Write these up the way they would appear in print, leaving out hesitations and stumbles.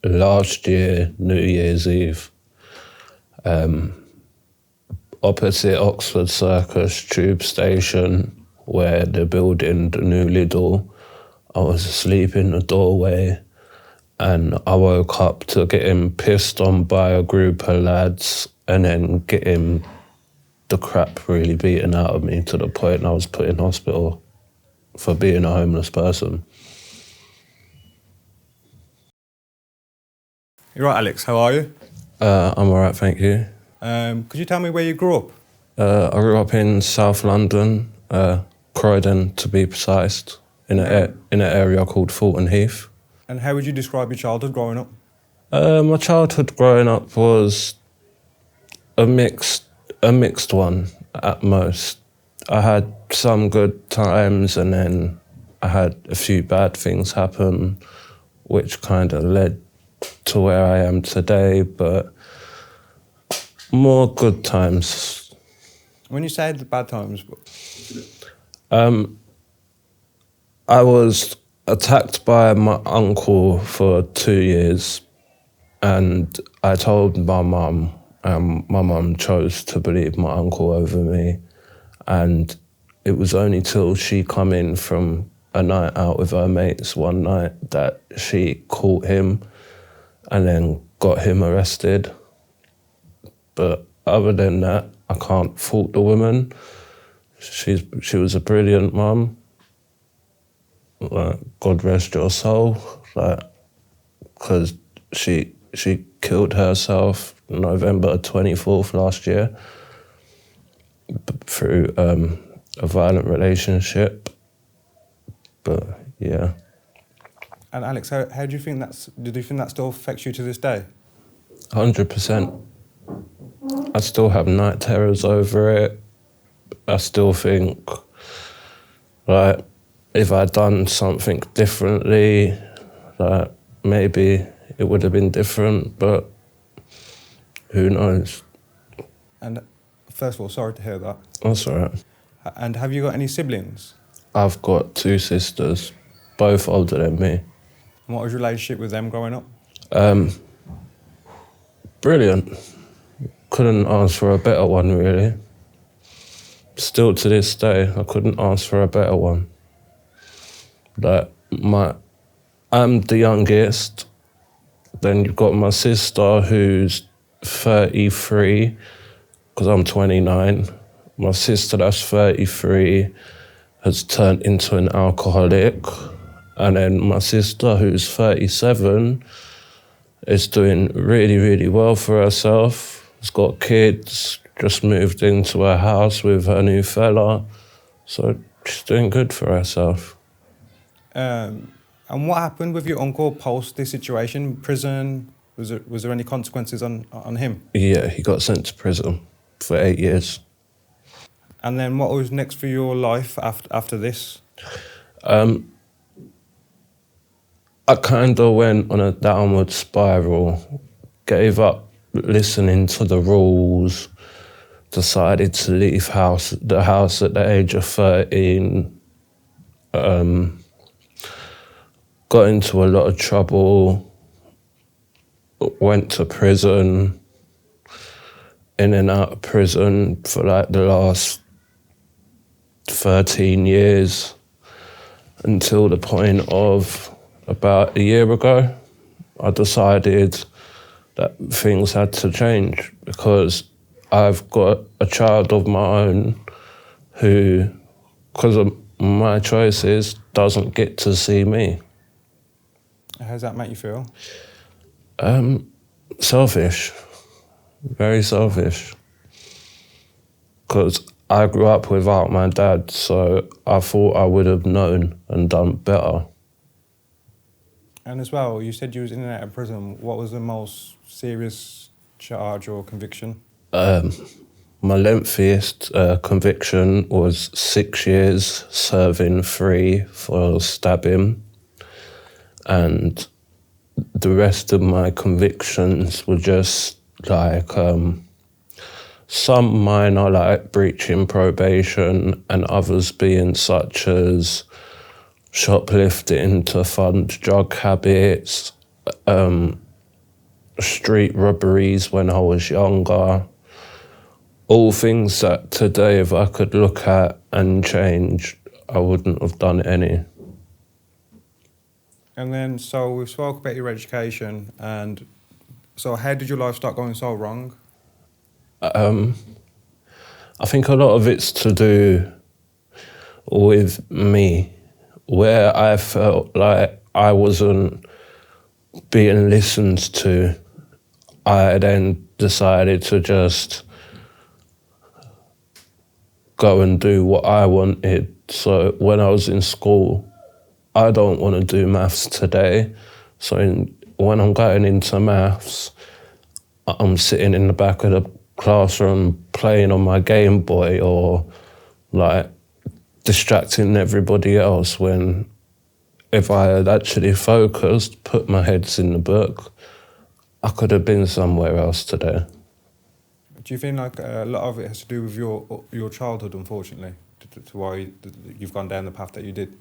last year, New Year's Eve, opposite Oxford Circus tube station, where they're building the new Lidl. I was asleep in the doorway and I woke up to getting pissed on by a group of lads and then getting the crap really beaten out of me to the point I was put in hospital for being a homeless person. You're right, Alex. How are you? I'm all right, thank you. Could you tell me where you grew up? I grew up in South London, Croydon to be precise, in an area called Fulton Heath. And how would you describe your childhood growing up? My childhood growing up was a mixed one at most. I had some good times and then I had a few bad things happen, which kind of led to where I am today, but more good times. When you say the bad times... I was attacked by my uncle for 2 years and I told my mum, and my mum chose to believe my uncle over me, and it was only till she come in from a night out with her mates one night that she caught him and then got him arrested. But other than that, I can't fault the woman. She was a brilliant mum. God rest your soul. Because she killed herself November 24th last year through a violent relationship. But yeah. And Alex, how do you think do you think that still affects you to this day? 100%. I still have night terrors over it. I still think, like, if I'd done something differently, like, maybe it would have been different, but who knows? And first of all, sorry to hear that. That's all right. And have you got any siblings? I've got 2 sisters, both older than me. And what was your relationship with them growing up? Brilliant. Couldn't ask for a better one, really. Still to this day, I couldn't ask for a better one. I'm the youngest. Then you've got my sister who's 33, because I'm 29. My sister that's 33 has turned into an alcoholic. And then my sister who's 37 is doing really, really well for herself. Has got kids, just moved into her house with her new fella. So she's doing good for herself. And what happened with your uncle post this situation? Prison? Was there any consequences on him? Yeah, he got sent to prison for 8 years. And then what was next for your life after this? I kind of went on a downward spiral, gave up listening to the rules, decided to leave the house at the age of 13, got into a lot of trouble, went to prison, in and out of prison for like the last 13 years until the point of about a year ago, I decided that things had to change because I've got a child of my own who, because of my choices, doesn't get to see me. How does that make you feel? Selfish, very selfish. Because I grew up without my dad, so I thought I would have known and done better. And as well, you said you was in and out of prison. What was the most serious charge or conviction? My lengthiest conviction was 6 years serving 3 for stabbing. And the rest of my convictions were just like some minor, like breaching probation, and others being such as shoplifting to fund drug habits, street robberies when I was younger. All things that today, if I could look at and change, I wouldn't have done any. And then, so we've spoke about your education, and so how did your life start going so wrong? I think a lot of it's to do with me, where I felt like I wasn't being listened to. I then decided to just go and do what I wanted. So when I was in school, I don't want to do maths today. So when I'm going into maths, I'm sitting in the back of the classroom playing on my Game Boy or like distracting everybody else, when if I had actually focused, put my heads in the book, I could have been somewhere else today. Do you feel like a lot of it has to do with your childhood, unfortunately, to why you've gone down the path that you did?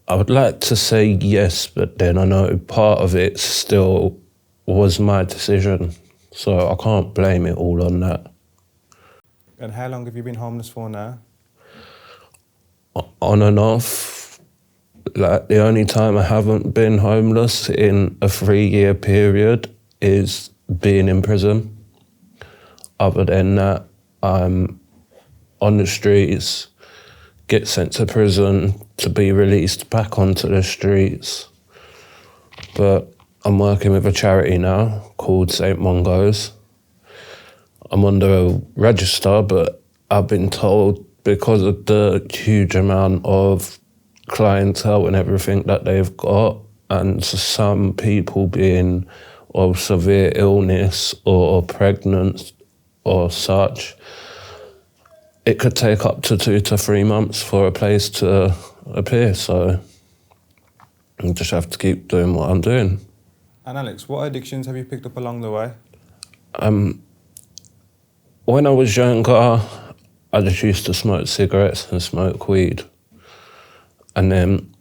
I would like to say yes, but then I know part of it still was my decision, so I can't blame it all on that. And how long have you been homeless for now? On and off. Like, the only time I haven't been homeless in a 3-year period is being in prison. Other than that, I'm on the streets, get sent to prison to be released back onto the streets. But I'm working with a charity now called St. Mungo's. I'm under a register, but I've been told because of the huge amount of clientele and everything that they've got, and some people being of severe illness or pregnant or such, it could take up to 2 to 3 months for a place to appear. So I just have to keep doing what I'm doing. And Alex, what addictions have you picked up along the way? When I was younger, I just used to smoke cigarettes and smoke weed. And then,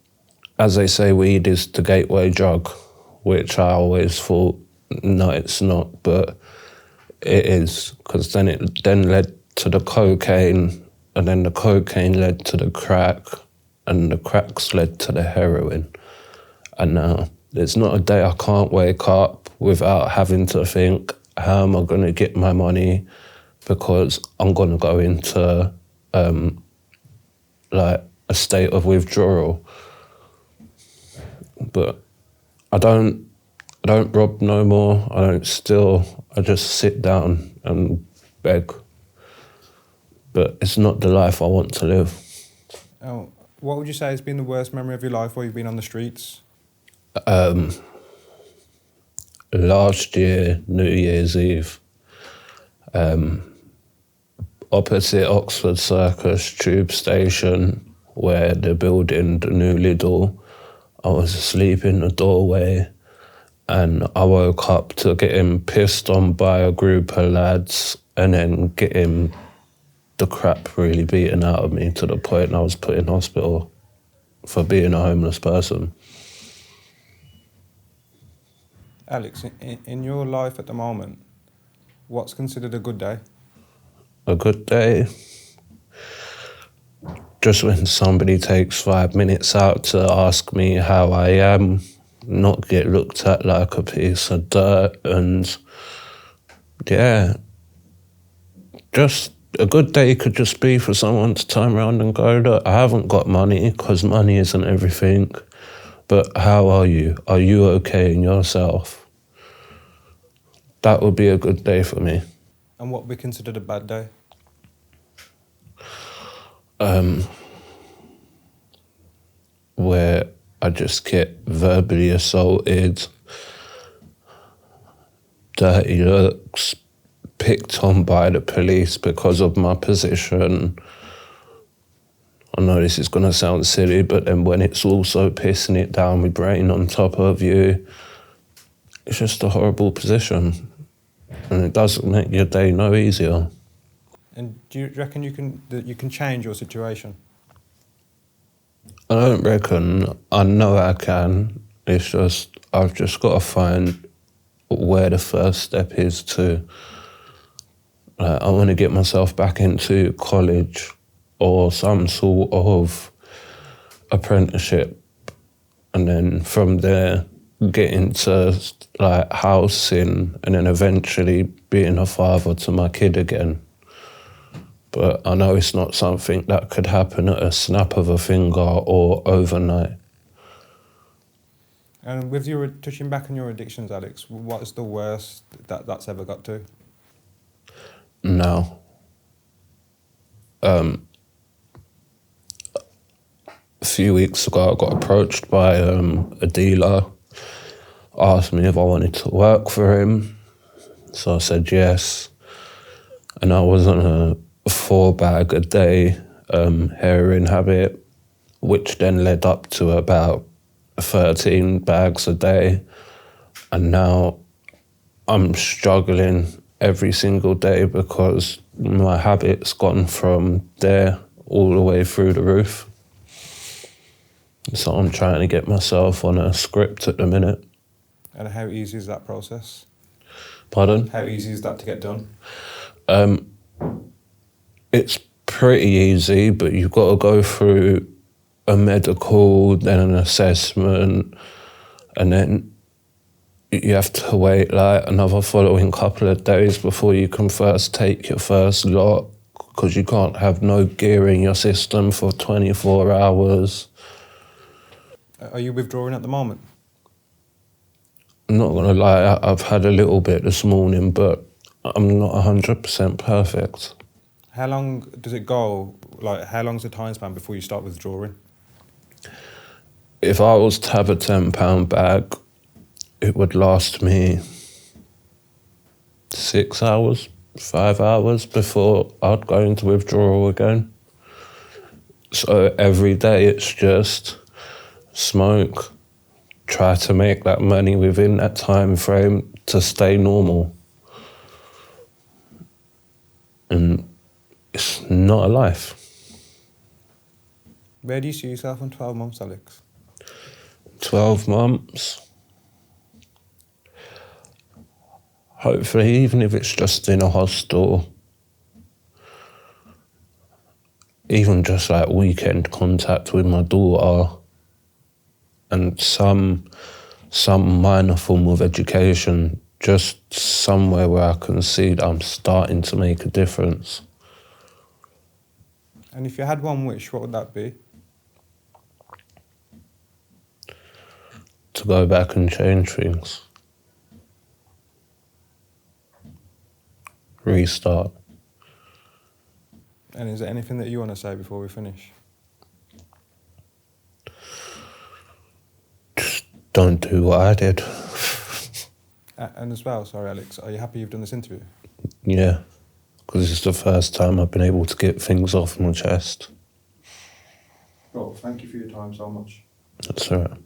as they say, weed is the gateway drug, which I always thought, no, it's not, but it is, because then it then led to the cocaine, and then the cocaine led to the crack, and the cracks led to the heroin. And now there's not a day I can't wake up without having to think, how am I going to get my money? Because I'm going to go into like a state of withdrawal. But I don't rob no more. I don't steal. I just sit down and beg. But it's not the life I want to live. Oh, what would you say has been the worst memory of your life while you've been on the streets? Last year, New Year's Eve, opposite Oxford Circus tube station, where they're building the new Lidl, I was asleep in the doorway, and I woke up to getting pissed on by a group of lads, and then getting the crap really beaten out of me to the point I was put in hospital for being a homeless person. Alex, in your life at the moment, what's considered a good day? A good day, just when somebody takes 5 minutes out to ask me how I am, not get looked at like a piece of dirt, and yeah, just a good day could just be for someone to turn around and go, look, I haven't got money, because money isn't everything, but how are you? Are you okay in yourself? That would be a good day for me. And what would be considered a bad day? Where I just get verbally assaulted, dirty looks, picked on by the police because of my position. I know this is going to sound silly, but then when it's also pissing it down with brain on top of you, it's just a horrible position. And it doesn't make your day no easier. And do you reckon that you can change your situation? I don't reckon. I know I can. It's just, I've just got to find where the first step is to, I want to get myself back into college or some sort of apprenticeship, and then from there get into like housing, and then eventually being a father to my kid again. But I know it's not something that could happen at a snap of a finger or overnight. And with your touching back on your addictions, Alex, what is the worst that's ever got to? Now, a few weeks ago, I got approached by a dealer, asked me if I wanted to work for him. So I said yes. And I was on a 4-bag a day heroin habit, which then led up to about 13 bags a day. And now I'm struggling every single day because my habit's gone from there all the way through the roof. So I'm trying to get myself on a script at the minute. And how easy is that process? Pardon? How easy is that to get done? It's pretty easy, but you've got to go through a medical, then an assessment, and then you have to wait like another following couple of days before you can first take your first lot, because you can't have no gear in your system for 24 hours. Are you withdrawing at the moment? I'm not going to lie, I've had a little bit this morning, but I'm not 100% perfect. How long does it go? Like, how long's the time span before you start withdrawing? If I was to have a £10 bag, it would last me 6 hours, 5 hours before I'd go into withdrawal again. So every day it's just smoke, try to make that money within that time frame to stay normal. And it's not a life. Where do you see yourself in 12 months, Alex? 12 months. Hopefully, even if it's just in a hostel, even just like weekend contact with my daughter, and some minor form of education, just somewhere where I can see that I'm starting to make a difference. And if you had one wish, what would that be? To go back and change things. Restart. And is there anything that you want to say before we finish? Just don't do what I did. And as well, sorry, Alex, are you happy you've done this interview? Yeah, because it's the first time I've been able to get things off my chest. Well, thank you for your time so much. That's all right.